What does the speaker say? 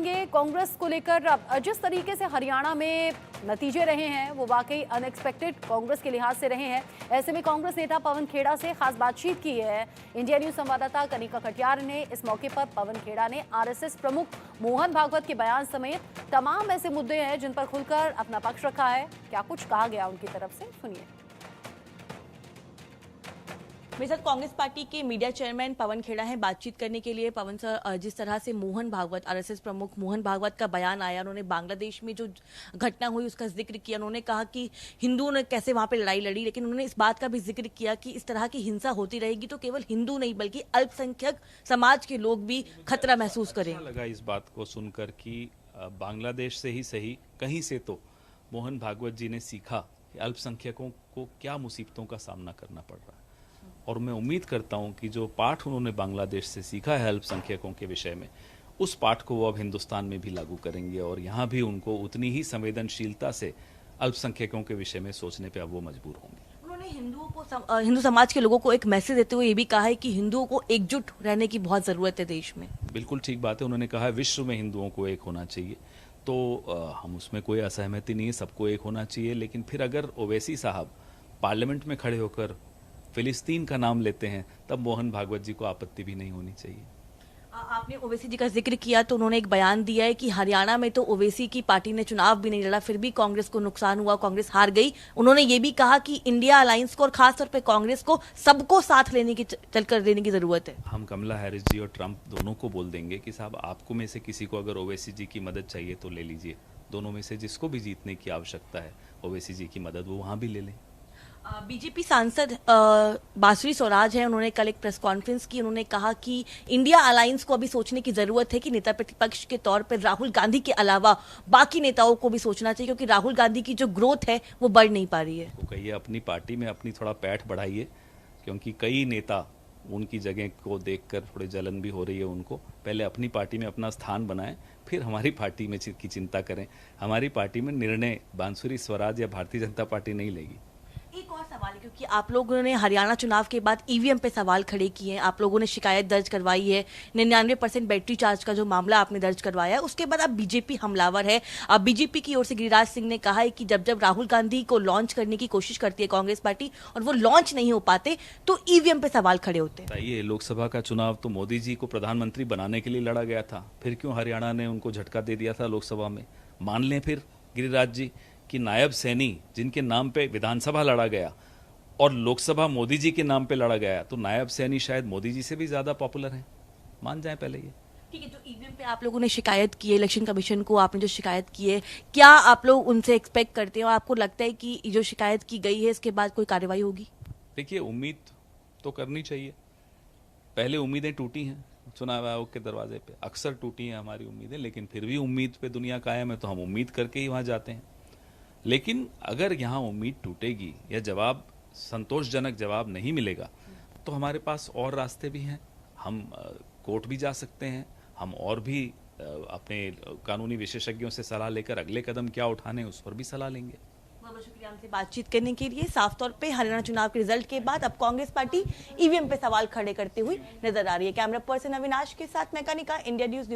कांग्रेस को लेकर जिस तरीके से हरियाणा में नतीजे रहे हैं वो वाकई अनएक्सपेक्टेड कांग्रेस के लिहाज से रहे हैं। ऐसे में कांग्रेस नेता पवन खेड़ा से खास बातचीत की है। इंडिया न्यूज संवाददाता कनिका कटियार ने इस मौके पर पवन खेड़ा ने आरएसएस प्रमुख मोहन भागवत के बयान समेत तमाम ऐसे मुद्दे हैं जिन पर खुलकर अपना पक्ष रखा है। क्या कुछ कहा गया उनकी तरफ से, सुनिए। मेरे साथ कांग्रेस पार्टी के मीडिया चेयरमैन पवन खेड़ा हैं बातचीत करने के लिए। पवन सर, जिस तरह से मोहन भागवत, आरएसएस प्रमुख मोहन भागवत का बयान आया, उन्होंने बांग्लादेश में जो घटना हुई उसका जिक्र किया। उन्होंने कहा कि हिंदुओं ने कैसे वहां पे लड़ाई लड़ी, लेकिन उन्होंने इस बात का भी जिक्र किया कि इस तरह की हिंसा होती रहेगी तो केवल हिंदू नहीं बल्कि अल्पसंख्यक समाज के लोग भी खतरा महसूस करें। अच्छा लगा इस बात को सुनकर कि बांग्लादेश से ही सही कहीं से तो मोहन भागवत जी ने सीखा कि अल्पसंख्यकों को क्या मुसीबतों का सामना करना पड़ रहा है। और मैं उम्मीद करता हूं कि जो पाठ उन्होंने बांग्लादेश से सीखा है अल्पसंख्यकों के विषय में, उस पाठ को वो अब हिंदुस्तान में भी लागू करेंगे और यहाँ भी उनको उतनी ही संवेदनशीलता से अल्पसंख्यकों के विषय में सोचने पे अब वो मजबूर होंगे। उन्होंने हिंदू समाज के लोगं को एक मैसेज देते हुए ये भी कहा है कि हिंदुओं को एकजुट रहने की बहुत जरूरत है देश में। बिल्कुल ठीक बात है। उन्होंने कहा है विश्व में हिंदुओं को एक होना चाहिए, तो हम उसमें कोई असहमति नहीं है, सबको एक होना चाहिए। लेकिन फिर अगर ओवैसी साहब पार्लियामेंट में खड़े होकर फिलिस्तीन का नाम लेते हैं तब मोहन भागवत जी को आपत्ति भी नहीं होनी चाहिए। आपने ओवैसी जी का जिक्र किया तो उन्होंने एक बयान दिया है कि हरियाणा में तो ओवैसी की पार्टी ने चुनाव भी नहीं लड़ा, फिर भी कांग्रेस को नुकसान हुआ, कांग्रेस हार गई। उन्होंने ये भी कहा कि इंडिया अलायंस को और खासतौर पे कांग्रेस को सबको साथ लेने की चलकर देने की जरूरत है। हम कमला हैरिस जी और ट्रंप दोनों को बोल देंगे कि साहब आपको में से किसी को अगर ओवैसी जी की मदद चाहिए तो ले लीजिए। दोनों में से जिसको भी जीतने की आवश्यकता है ओवैसी जी की मदद, वो वहां भी ले लें। बीजेपी सांसद बांसुरी स्वराज हैं, उन्होंने कल एक प्रेस कॉन्फ्रेंस की। उन्होंने कहा कि इंडिया अलायंस को अभी सोचने की जरूरत है कि नेता प्रतिपक्ष के तौर पर राहुल गांधी के अलावा बाकी नेताओं को भी सोचना चाहिए, क्योंकि राहुल गांधी की जो ग्रोथ है वो बढ़ नहीं पा रही है। तो कहिए अपनी पार्टी में अपनी थोड़ा पैठ बढ़ाइए, क्योंकि कई नेता उनकी जगह को देखकर थोड़े जलन भी हो रही है उनको। पहले अपनी पार्टी में अपना स्थान बनाएं, फिर हमारी पार्टी में की चिंता करें। हमारी पार्टी में निर्णय बांसुरी स्वराज या भारतीय जनता पार्टी नहीं लेगी। एक और सवाल है, क्योंकि आप लोगों ने हरियाणा चुनाव के बाद ईवीएम पे सवाल खड़े किए हैं, आप लोगों ने शिकायत दर्ज करवाई है, 99% बैटरी चार्ज का जो मामला आपने दर्ज करवाया है, उसके बाद अब बीजेपी हमलावर है। अब बीजेपी की ओर से गिरिराज सिंह ने कहा है कि जब जब राहुल गांधी को लॉन्च करने की कोशिश करती है कांग्रेस पार्टी और वो लॉन्च नहीं हो पाते तो ईवीएम पे सवाल खड़े होते हैं। ये लोकसभा का चुनाव तो मोदी जी को प्रधानमंत्री बनाने के लिए लड़ा गया था, फिर क्यों हरियाणा ने उनको झटका दे दिया था लोकसभा में? मान लें फिर गिरिराज जी कि नायब सैनी जिनके नाम पे विधानसभा लड़ा गया और लोकसभा मोदी जी के नाम पे लड़ा गया, तो नायब सैनी शायद मोदी जी से भी ज्यादा पॉपुलर हैं। मान जाए पहले ये। ठीक है, जो ईवीएम पे आप लोगों ने शिकायत की है, इलेक्शन कमीशन को आपने जो शिकायत की है, क्या आप लोग उनसे एक्सपेक्ट करते हैं और आपको लगता है कि जो शिकायत की गई है इसके बाद कोई कार्रवाई होगी? देखिए, उम्मीद तो करनी चाहिए। पहले उम्मीदें टूटी हैं चुनाव आयोग के दरवाजे पे, अक्सर टूटी हैं हमारी उम्मीदें, लेकिन फिर भी उम्मीद पे दुनिया कायम है, तो हम उम्मीद करके ही वहां जाते हैं। लेकिन अगर यहाँ उम्मीद टूटेगी या जवाब संतोषजनक जवाब नहीं मिलेगा तो हमारे पास और रास्ते भी हैं। हम कोर्ट भी जा सकते हैं, हम और भी अपने कानूनी विशेषज्ञों से सलाह लेकर अगले कदम क्या उठाने उस पर भी सलाह लेंगे। बहुत बहुत शुक्रिया हमसे बातचीत करने के लिए। साफ तौर पे हरियाणा चुनाव के रिजल्ट के बाद अब कांग्रेस पार्टी ईवीएम पे सवाल खड़े करते हुए नजर आ रही है। कैमरा पर्सन अविनाश के साथ मैं कनिका, इंडिया न्यूज।